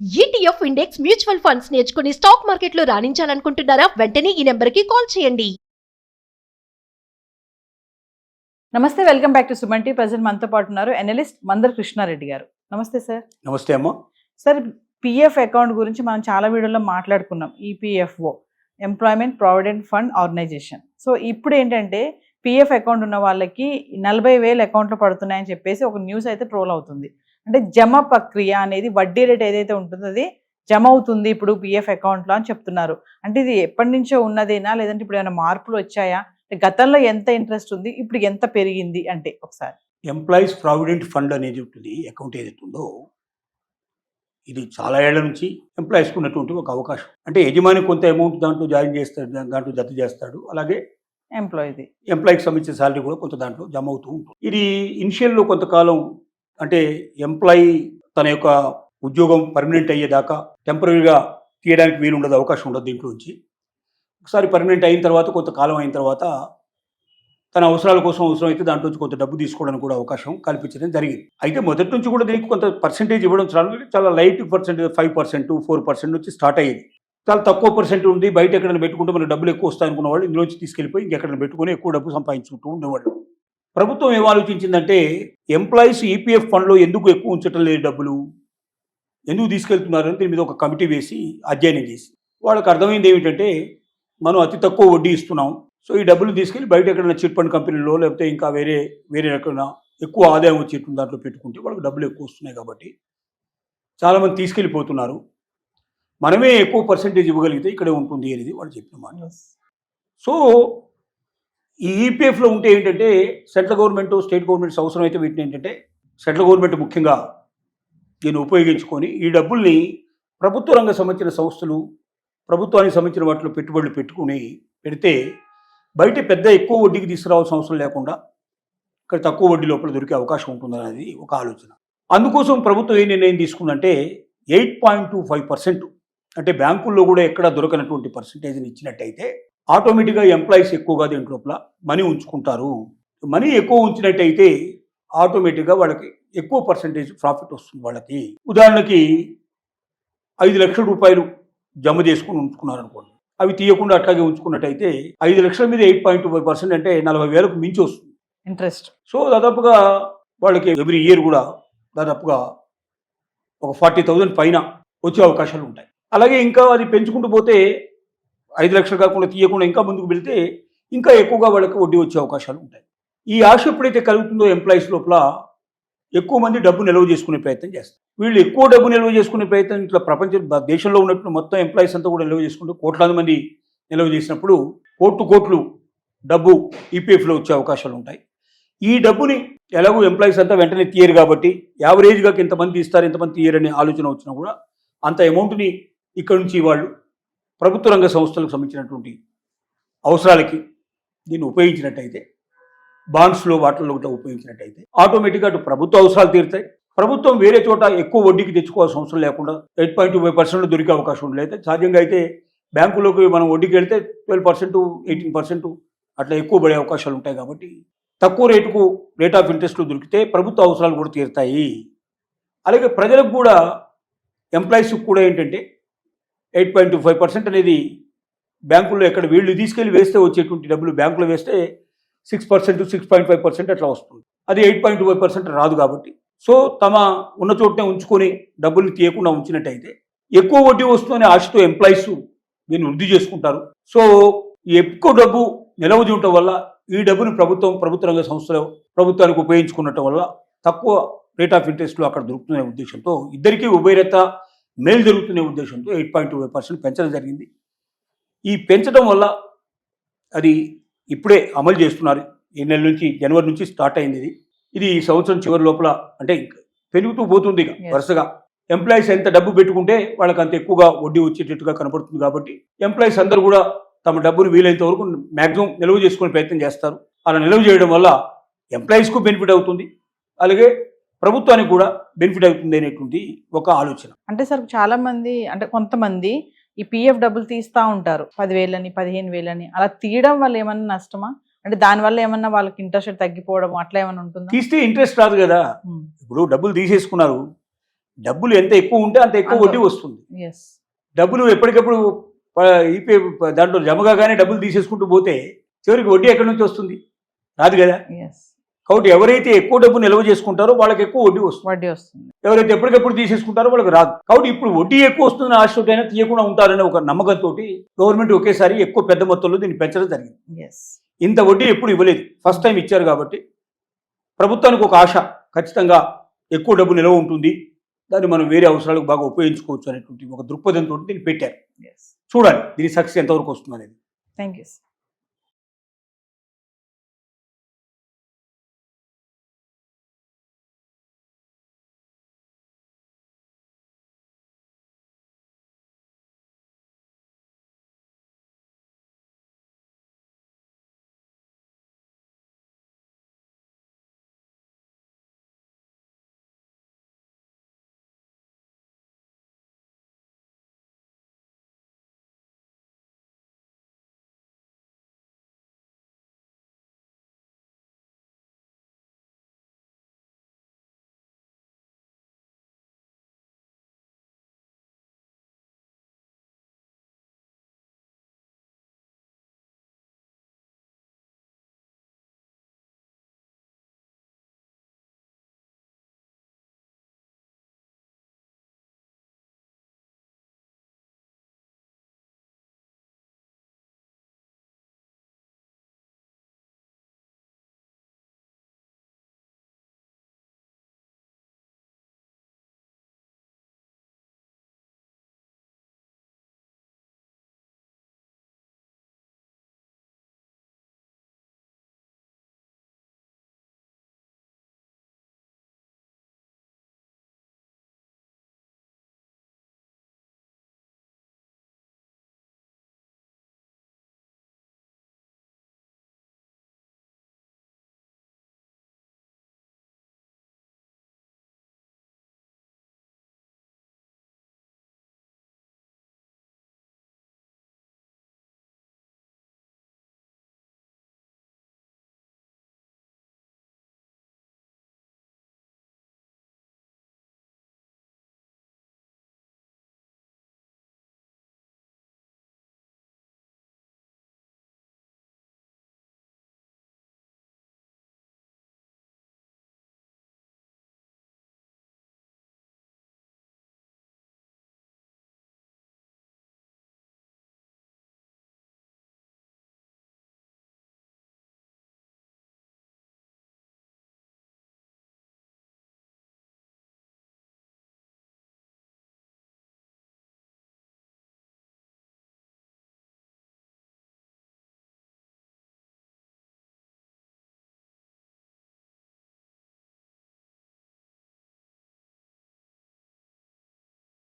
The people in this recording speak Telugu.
ఈటీఎఫ్ ఇండెక్స్ మ్యూచువల్ ఫండ్స్ నేర్చుకుని స్టాక్ మార్కెట్లో రాణించాలనుకుంటున్నారా? వెంటనే ఈ నెంబర్కి కాల్ చేయండి. నమస్తే, welcome back to Suman T. Present మనతో పాటు ఉన్నారు ఎనలిస్ట్ మందర్ కృష్ణారెడ్డి గారు. నమస్తే సార్. నమస్తే అమ్మ. సార్, పిఎఫ్ అకౌంట్ గురించి మనం చాలా వీడియోలో మాట్లాడుకున్నాం. EPFO, employment provident fund organization. So ఇప్పుడు ఏంటంటే పిఎఫ్ అకౌంట్ ఉన్న వాళ్ళకి 40,000 అకౌంట్లో పడుతున్నాయని చెప్పేసి ఒక న్యూస్ అయితే ట్రోల్ అవుతుంది. అంటే జమ ప్రక్రియ అనేది వడ్డీ రేట్ ఏదైతే ఉంటుందో అది జమ అవుతుంది ఇప్పుడు పిఎఫ్ అకౌంట్లో అని చెప్తున్నారు. అంటే ఇది ఎప్పటి నుంచో ఉన్నదేనా, లేదంటే ఇప్పుడు ఏమైనా మార్పులు వచ్చాయా? గతంలో ఎంత ఇంట్రెస్ట్ ఉంది, ఇప్పుడు ఎంత పెరిగింది అంటే ఒకసారి. ఎంప్లాయీస్ ప్రావిడెంట్ ఫండ్ అనేది ఉంటుంది, అకౌంట్ ఏదైతే ఉందో ఇది చాలా ఏళ్ల నుంచి ఎంప్లాయీస్కి ఉన్నటువంటి ఒక అవకాశం. అంటే యజమాని కొంత అమౌంట్ దాంట్లో జాయిన్ చేస్తాడు, దాంట్లో జత చేస్తాడు. అలాగే ఎంప్లాయీకి సంబంధించిన శాలరీ కూడా కొంత దాంట్లో జమ అవుతూ ఉంటుంది. ఇది ఇనిషియల్లో కొంతకాలం అంటే ఎంప్లాయీ తన యొక్క ఉద్యోగం పర్మనెంట్ అయ్యేదాకా టెంపరీగా తీయడానికి వీలు ఉండదు, అవకాశం ఉండదు దీంట్లోంచి. ఒకసారి పర్మనెంట్ అయిన తర్వాత కొంతకాలం అయిన తర్వాత తన అవసరాల కోసం అవసరమైతే దాంట్లో కొంత డబ్బు తీసుకోవడానికి కూడా అవకాశం కల్పించడం జరిగింది. అయితే మొదటి నుంచి కూడా దీనికి కొంత పర్సెంటేజ్ ఇవ్వడం చాలా లైట్ పర్సెంటేజ్, 5%, 4% నుంచి స్టార్ట్ అయ్యేది. చాలా తక్కువ పర్సెంట్ ఉంది, బయట ఎక్కడైనా పెట్టుకుంటే మనకు డబ్బులు ఎక్కువ వస్తాయనుకున్న వాళ్ళు ఇందులోంచి తీసుకెళ్ళిపోయి ఇంకెక్కడైనా పెట్టుకుని ఎక్కువ డబ్బు సంపాదించుకుంటూ ఉండేవాళ్ళు. ప్రభుత్వం ఏం ఆలోచించిందంటే ఎంప్లాయీస్ ఈపీఎఫ్ ఫండ్లో ఎందుకు ఎక్కువ ఉంచటం లేదు, డబ్బులు ఎందుకు తీసుకెళ్తున్నారని దీని మీద ఒక కమిటీ వేసి అధ్యయనం చేసి వాళ్ళకి అర్థమైంది ఏమిటంటే మనం అతి తక్కువ వడ్డీ ఇస్తున్నాం, సో ఈ డబ్బులు తీసుకెళ్ళి బయట ఎక్కడైనా చిట్ ఫండ్ కంపెనీలో లేకపోతే ఇంకా వేరే రకమైన ఎక్కువ ఆదాయం వచ్చేటువంటి దాంట్లో పెట్టుకుంటే వాళ్ళకి డబ్బులు ఎక్కువ వస్తున్నాయి కాబట్టి చాలామంది తీసుకెళ్ళిపోతున్నారు, మనమే ఎక్కువ పర్సెంటేజ్ ఇవ్వగలిగితే ఇక్కడే ఉంటుంది అనేది వాళ్ళు చెప్పిన మాట. సో ఈ ఈపీఎఫ్లో ఉంటే ఏంటంటే సెంట్రల్ గవర్నమెంట్, స్టేట్ గవర్నమెంట్స్ అవసరమైతే వీటిని ఏంటంటే సెంట్రల్ గవర్నమెంట్ ముఖ్యంగా దీన్ని ఉపయోగించుకొని ఈ డబ్బుల్ని ప్రభుత్వ రంగ సంబంధించిన సంస్థలు, ప్రభుత్వానికి సంబంధించిన వాటిలో పెట్టుబడులు పెడితే బయట పెద్ద ఎక్కువ వడ్డీకి తీసుకురావాల్సిన అవసరం లేకుండా ఇక్కడ తక్కువ వడ్డీ లోపల దొరికే అవకాశం ఉంటుందనేది ఒక ఆలోచన. అందుకోసం ప్రభుత్వం ఏ నిర్ణయం తీసుకుందంటే 8.25%, అంటే బ్యాంకుల్లో కూడా ఎక్కడ దొరకనటువంటి పర్సంటేజ్ని ఇచ్చినట్టయితే ఆటోమేటిక్గా ఎంప్లాయీస్ ఎక్కువగా దీంట్లోపల మనీ ఉంచుకుంటారు. మనీ ఎక్కువ ఉంచినట్టయితే ఆటోమేటిక్గా వాళ్ళకి ఎక్కువ పర్సంటేజ్ ప్రాఫిట్ వస్తుంది వాళ్ళకి. ఉదాహరణకి 5 లక్షల రూపాయలు జమ చేసుకుని ఉంచుకున్నారు అనుకోండి, అవి తీయకుండా అట్లాగే ఉంచుకున్నట్టయితే 5 లక్షల మీద 8.25% అంటే 40,000కు మించి వస్తుంది ఇంట్రెస్ట్. సో దాదాపుగా వాళ్ళకి ఎవ్రీ ఇయర్ కూడా దాదాపుగా ఒక 40,000 పైన వచ్చే అవకాశాలు ఉంటాయి. అలాగే ఇంకా అది పెంచుకుంటూ పోతే 5 లక్షలు కాకుండా తీయకుండా ఇంకా ముందుకు వెళితే ఇంకా ఎక్కువగా వాళ్ళకి వడ్డీ వచ్చే అవకాశాలు ఉంటాయి. ఈ ఆశ ఎప్పుడైతే కలుగుతుందో ఎంప్లాయీస్ లోపల ఎక్కువ మంది డబ్బు నిల్వ చేసుకునే ప్రయత్నం చేస్తారు. వీళ్ళు ఎక్కువ డబ్బు నిల్వ చేసుకునే ప్రయత్నం ఇట్లా దేశంలో ఉన్నట్టు మొత్తం ఎంప్లాయీస్ అంతా కూడా నిల్వ చేసుకుంటూ కోట్లాది మంది నిల్వ చేసినప్పుడు కోట్లు డబ్బు ఈపీఎఫ్లో వచ్చే అవకాశాలు ఉంటాయి. ఈ డబ్బుని ఎలాగో ఎంప్లాయీస్ అంతా వెంటనే తీయరు కాబట్టి యావరేజ్గా ఇంతమంది తీస్తారు, ఇంతమంది తీయరనే ఆలోచన వచ్చినా కూడా అంత అమౌంట్ని ఇక్కడ నుంచి వాళ్ళు ప్రభుత్వ రంగ సంస్థలకు సంబంధించినటువంటి అవసరాలకి దీన్ని ఉపయోగించినట్టయితే, బాండ్స్లో వాటిల్లో కూడా ఉపయోగించినట్టయితే ఆటోమేటిక్గా అటు ప్రభుత్వ అవసరాలు తీరుతాయి. ప్రభుత్వం వేరే చోట ఎక్కువ వడ్డీకి తెచ్చుకోవాల్సిన అవసరం లేకుండా 8.25% దొరికే అవకాశం ఉండలేదు. సహజంగా అయితే బ్యాంకులోకి మనం వడ్డీకి వెళ్తే 12%, 18% అట్లా ఎక్కువ పడే అవకాశాలు ఉంటాయి. కాబట్టి తక్కువ రేటుకు రేట్ ఆఫ్ ఇంట్రెస్ట్లు దొరికితే ప్రభుత్వ అవసరాలు కూడా తీరుతాయి. అలాగే ప్రజలకు కూడా, ఎంప్లాయీస్కి కూడా ఏంటంటే 8.25% అనేది బ్యాంకుల్లో ఎక్కడ వీళ్ళు తీసుకెళ్ళి వేస్తే వచ్చేటువంటి డబ్బులు బ్యాంకులో వేస్తే 6%, 6.5% అట్లా వస్తుంది. అది 8.25% రాదు కాబట్టి సో తమ ఉన్న చోటనే ఉంచుకొని డబ్బుల్ని తీయకుండా ఉంచినట్టయితే ఎక్కువ వడ్డీ వస్తుందనే ఆశతో ఎంప్లాయీస్ దీన్ని వృద్ధి చేసుకుంటారు. సో ఎక్కువ డబ్బు నిల్వ చేయటం వల్ల ఈ డబ్బుని ప్రభుత్వ రంగ సంస్థలు ప్రభుత్వానికి ఉపయోగించుకున్నట్టు వల్ల తక్కువ రేట్ ఆఫ్ ఇంట్రెస్ట్లో అక్కడ దొరుకుతున్న ఉద్దేశంతో ఇద్దరికీ ఉభయరత మేలు జరుగుతున్న ఉద్దేశంతో 8.25% పెంచడం జరిగింది. ఈ పెంచడం వల్ల అది ఇప్పుడే అమలు చేస్తున్నారు. ఈ నెల నుంచి, జనవరి నుంచి స్టార్ట్ అయింది. ఇది ఈ సంవత్సరం చివరి లోపల అంటే పెరుగుతూ పోతుంది. వరుసగా ఎంప్లాయీస్ ఎంత డబ్బు పెట్టుకుంటే వాళ్ళకి అంత ఎక్కువగా వడ్డీ వచ్చేటట్టుగా కనపడుతుంది. కాబట్టి ఎంప్లాయీస్ అందరూ కూడా తమ డబ్బును వీలైనంత వరకు మ్యాక్సిమం నిల్వ చేసుకునే ప్రయత్నం చేస్తారు. అలా నిల్వ చేయడం వల్ల ఎంప్లాయీస్కు బెనిఫిట్ అవుతుంది, అలాగే ప్రభుత్వానికి కూడా బెనిఫిట్ అవుతుంది అనేటువంటి ఒక ఆలోచన. అంటే సార్ చాలా మంది, అంటే కొంతమంది ఈ పిఎఫ్ డబ్బులు తీస్తూ ఉంటారు, 10,000 15,000 అలా తీయడం వల్ల ఏమన్నా నష్టమా? అంటే దానివల్ల ఏమన్నా వాళ్ళకి ఇంట్రెస్ట్ తగ్గిపోవడం అట్లా ఏమన్నా ఉంటుందా? తీస్తే ఇంట్రెస్ట్ రాదు కదా. ఇప్పుడు డబ్బులు తీసేసుకున్నారు, డబ్బులు ఎంత ఎక్కువ ఉంటే అంత ఎక్కువ అంత. వడ్డీ వస్తుంది. ఎస్. డబ్బులు ఎప్పటికప్పుడు ఈపీ దాంట్లో జమ కాగానే డబ్బులు తీసేసుకుంటూ పోతే చివరికి వడ్డీ ఎక్కడి నుంచి వస్తుంది? రాదు కదా. ఎస్. కాబట్టి ఎవరైతే ఎక్కువ డబ్బు నిల్వ చేసుకుంటారో వాళ్ళకి ఎక్కువ వడ్డీ వస్తుంది. వడ్డీ వస్తుంది. ఎవరైతే ఎప్పటికెప్పుడు తీసేసుకుంటారో వాళ్ళకి రాదు. కాబట్టి ఇప్పుడు వడ్డీ ఎక్కువ వస్తుందని ఆశతోటైనా తీయకుండా ఉంటారనే ఒక నమ్మకంతో గవర్నమెంట్ ఒకేసారి ఎక్కువ పెద్ద మొత్తంలో దీన్ని పెంచడం జరిగింది. ఎస్. ఇంత వడ్డీ ఎప్పుడు ఇవ్వలేదు, ఫస్ట్ టైం ఇచ్చారు. కాబట్టి ప్రభుత్వానికి ఒక ఆశ, ఖచ్చితంగా ఎక్కువ డబ్బు నిల్వ ఉంటుంది, దాన్ని మనం వేరే అవసరాలకు బాగా ఉపయోగించుకోవచ్చు అనేటువంటి ఒక దృక్పథంతో దీన్ని పెట్టారు. ఎస్. చూడాలి దీని సక్సెస్ ఎంతవరకు వస్తుంది అనేది. Thank you.